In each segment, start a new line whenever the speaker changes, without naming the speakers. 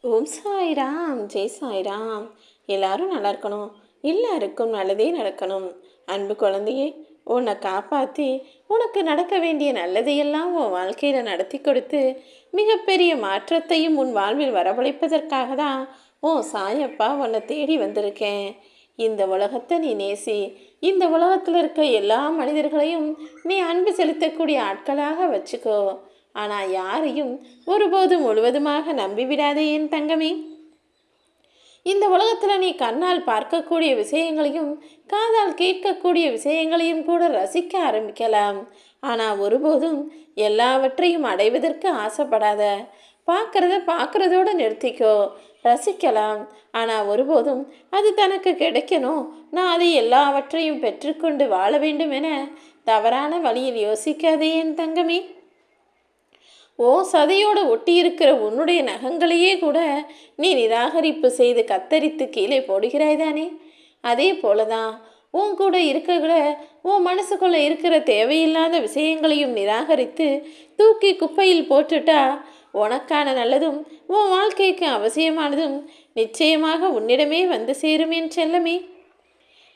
ஓம் சாய்ராம், ஜெய் சாய்ராம். எல்லாரும் நல்லா இருக்கணும், எல்லாருக்கும் நல்லதே நடக்கணும். அன்பு குழந்தையே, உன்னை காப்பாற்றி உனக்கு நடக்க வேண்டிய நல்லதையெல்லாம் உன் வாழ்க்கையில் நடத்தி கொடுத்து மிகப்பெரிய மாற்றத்தையும் உன் வாழ்வில் வரவழைப்பதற்காக தான் உன் சாயப்பா உன்னை தேடி வந்திருக்கேன். இந்த உலகத்தை நீ நேசி. இந்த உலகத்தில் இருக்க எல்லா மனிதர்களையும் நீ அன்பு செலுத்தக்கூடிய ஆட்களாக வச்சுக்கோ. ஆனால் யாரையும் ஒருபோதும் முழுவதுமாக நம்பிவிடாதே என் தங்கமே. இந்த உலகத்தில் நீ கண்ணால் பார்க்கக்கூடிய விஷயங்களையும் காதால் கேட்கக்கூடிய விஷயங்களையும் கூட ரசிக்க ஆரம்பிக்கலாம். ஆனால் ஒருபோதும் எல்லாவற்றையும் அடைவதற்கு ஆசைப்படாத. பார்க்கறதோடு நிறுத்திக்கோ. ரசிக்கலாம், ஆனால் ஒருபோதும் அது தனக்கு கிடைக்கணும், நான் அதை எல்லாவற்றையும் பெற்றுக்கொண்டு வாழ வேண்டும் என தவறான வழியில் யோசிக்காதே என் தங்கமே. ஓ சதையோடு ஒட்டியிருக்கிற உன்னுடைய நகங்களையே கூட நீ நிராகரிப்பு செய்து கத்தரித்து கீழே போடுகிறாய் தானே. அதே போலதான் உன் கூட கூட உன் மனசுக்குள்ளே இருக்கிற தேவையில்லாத விஷயங்களையும் நிராகரித்து தூக்கி குப்பையில் போட்டுட்டா உனக்கான நல்லதும் உன் வாழ்க்கைக்கு அவசியமானதும் நிச்சயமாக உன்னிடமே வந்து சேரும் என் செல்லமே.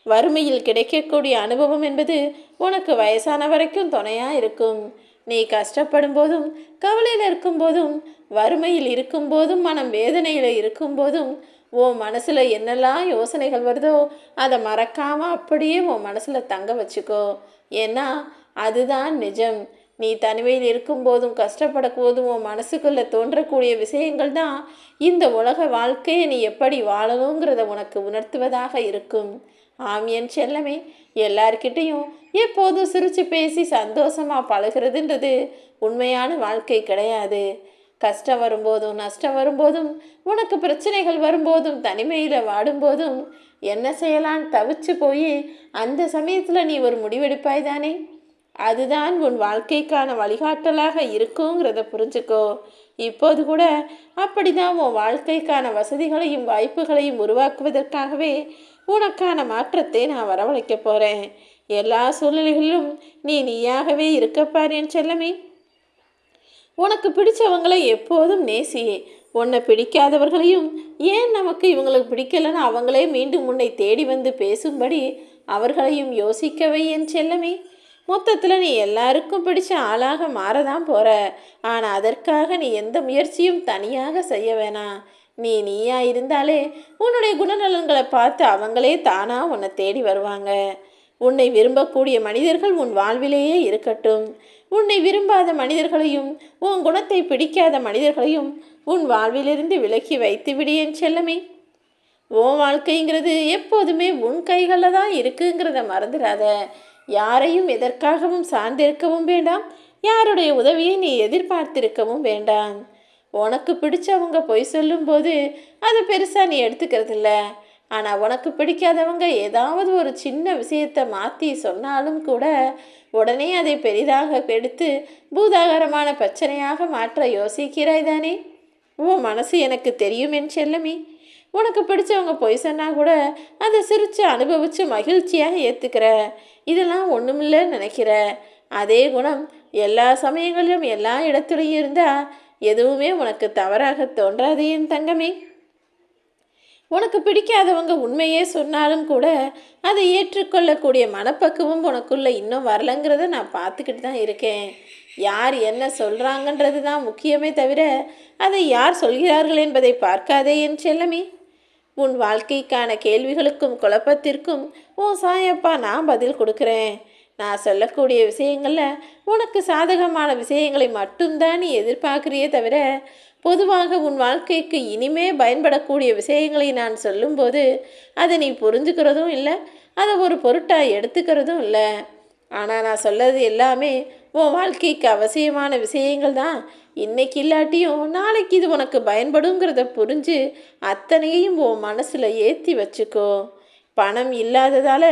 வறுமையில் கிடைக்கக்கூடிய அனுபவம் என்பது உனக்கு வயசான வரைக்கும் துணையாக இருக்கும். நீ கஷ்டப்படும் போதும் கவலையில் இருக்கும்போதும் வறுமையில் இருக்கும்போதும் மனம் வேதனையில் இருக்கும்போதும் உன் மனசில் என்னெல்லாம் யோசனைகள் வருதோ அதை மறக்காமல் அப்படியே உன் மனசில் தங்க வச்சுக்கோ. ஏன்னா அதுதான் நிஜம். நீ தனிமையில் இருக்கும்போதும் கஷ்டப்படப்போதும் உன் மனசுக்குள்ளே தோன்றக்கூடிய விஷயங்கள் தான் இந்த உலக வாழ்க்கையை நீ எப்படி வாழணுங்கிறத உனக்கு உணர்த்துவதாக இருக்கும். ஆம் என் செல்லமே, எல்லார்கிட்டையும் எப்போதும் சிரித்து பேசி சந்தோஷமாக பழகிறதுன்றது உண்மையான வாழ்க்கை கிடையாது. கஷ்டம் வரும்போதும் நஷ்டம் வரும்போதும் உனக்கு பிரச்சனைகள் வரும்போதும் தனிமையில் வாடும்போதும் என்ன செய்யலான்னு தவிச்சு போய் அந்த சமயத்தில் நீ ஒரு முடிவெடுப்பாய் தானே. அதுதான் உன் வாழ்க்கைக்கான வழிகாட்டலாக இருக்குங்கிறத புரிஞ்சுக்கோ. இப்போது கூட அப்படிதான் உன் வாழ்க்கைக்கான வசதிகளையும் வாய்ப்புகளையும் உருவாக்குவதற்காகவே உனக்கான மாற்றத்தை நான் வரவழைக்க போகிறேன். எல்லா சூழ்நிலைகளிலும் நீயாகவே இருக்கப்பார் என் செல்லமே. உனக்கு பிடிச்சவங்களை எப்போதும் நேசி. உன்னை பிடிக்காதவர்களையும் ஏன் நமக்கு இவங்களுக்கு பிடிக்கலன்னு அவங்களே மீண்டும் உன்னை தேடி வந்து பேசும்படி அவர்களையும் யோசிக்கவை என் செல்லமே. மொத்தத்தில் நீ எல்லாருக்கும் பிடிச்ச ஆளாக மாறதான் போகிற. ஆனால் அதற்காக நீ எந்த முயற்சியும் தனியாக செய்ய வேணாம். நீயா இருந்தாலே உன்னுடைய குணநலன்களை பார்த்து அவங்களே தானாக உன்னை தேடி வருவாங்க. உன்னை விரும்பக்கூடிய மனிதர்கள் உன் வாழ்விலேயே இருக்கட்டும். உன்னை விரும்பாத மனிதர்களையும் உன் குணத்தை பிடிக்காத மனிதர்களையும் உன் வாழ்விலிருந்து விலக்கி வைத்து விடு என் செல்லமே. உன் வாழ்க்கைங்கிறது எப்போதுமே உன் கைகளில் தான் இருக்குங்கிறத மறந்துடாத. யாரையும் எதற்காகவும் சார்ந்திருக்கவும் வேண்டாம், யாருடைய உதவியை நீ எதிர்பார்த்திருக்கவும் வேண்டாம். உனக்கு பிடிச்சவங்க பொய் சொல்லும்போது அதை பெருசாக நீ எடுத்துக்கிறதில்ல. ஆனால் உனக்கு பிடிக்காதவங்க ஏதாவது ஒரு சின்ன விஷயத்தை மாற்றி சொன்னாலும் கூட உடனே அதை பெரிதாக எடுத்து பூதாகரமான பிரச்சனையாக மாற்ற யோசிக்கிறாய் தானே. உன் மனசு எனக்கு தெரியும் என் செல்லமே. உனக்கு பிடிச்சவங்க பொய் சொன்னால் கூட அதை சிரித்து அனுபவித்து மகிழ்ச்சியாக ஏற்றுக்கிற. இதெல்லாம் ஒன்றுமில்லன்னு நினைக்கிற. அதே குணம் எல்லா சமயங்களிலும் எல்லா இடத்துலையும் இருந்தால் எதுவுமே உனக்கு தவறாக தோன்றாது என் தங்கமே. உனக்கு பிடிக்காதவங்க உண்மையே சொன்னாலும் கூட அதை ஏற்றுக்கொள்ளக்கூடிய மனப்பக்குவம் உனக்குள்ள இன்னும் வரலங்கிறத நான் பார்த்துக்கிட்டு தான் இருக்கேன். யார் என்ன சொல்கிறாங்கன்றது தான் முக்கியமே தவிர அதை யார் சொல்கிறார்கள் என்பதை பார்க்காதே என் செல்லமே. உன் வாழ்க்கைக்கான கேள்விகளுக்கும் குழப்பத்திற்கும் உன் சாயப்பா நான் பதில் கொடுக்குறேன். நான் சொல்லக்கூடிய விஷயங்களில் உனக்கு சாதகமான விஷயங்களை மட்டும்தான் நீ எதிர்பார்க்குறியே தவிர பொதுவாக உன் வாழ்க்கைக்கு இனிமே பயன்படக்கூடிய விஷயங்களை நான் சொல்லும்போது அதை நீ புரிஞ்சுக்கிறதும் இல்லை, அதை ஒரு பொருட்டாக எடுத்துக்கிறதும் இல்லை. ஆனால் நான் சொல்லது எல்லாமே உன் வாழ்க்கைக்கு அவசியமான விஷயங்கள் தான். இன்னைக்கு இல்லாட்டியும் நாளைக்கு இது உனக்கு பயன்படுங்கிறத புரிஞ்சு அத்தனையும் உன் மனசில் ஏற்றி வச்சுக்கோ. பணம் இல்லாததால்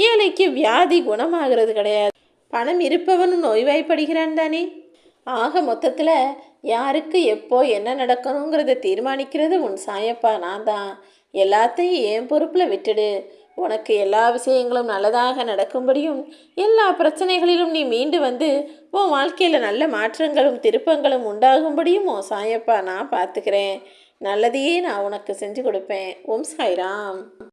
ஏழைக்கு வியாதி குணமாகிறது கிடையாது. பணம் இருப்பவனும் நோய்வாய்ப்படுகிறான் தானே. ஆக மொத்தத்தில் யாருக்கு எப்போ என்ன நடக்கணுங்கிறத தீர்மானிக்கிறது உன் சாயப்பா நான் தான். எல்லாத்தையும் என் பொறுப்பில் விட்டுடு. உனக்கு எல்லா விஷயங்களும் நல்லதாக நடக்கும்படியும் எல்லா பிரச்சனைகளிலும் நீ மீண்டு வந்து உன் வாழ்க்கையில் நல்ல மாற்றங்களும் திருப்பங்களும் உண்டாகும்படியும் உன் சாயப்பா நான் பார்த்துக்கிறேன். நல்லதையே நான் உனக்கு செஞ்சு கொடுப்பேன். ஓம் சாய்ராம்.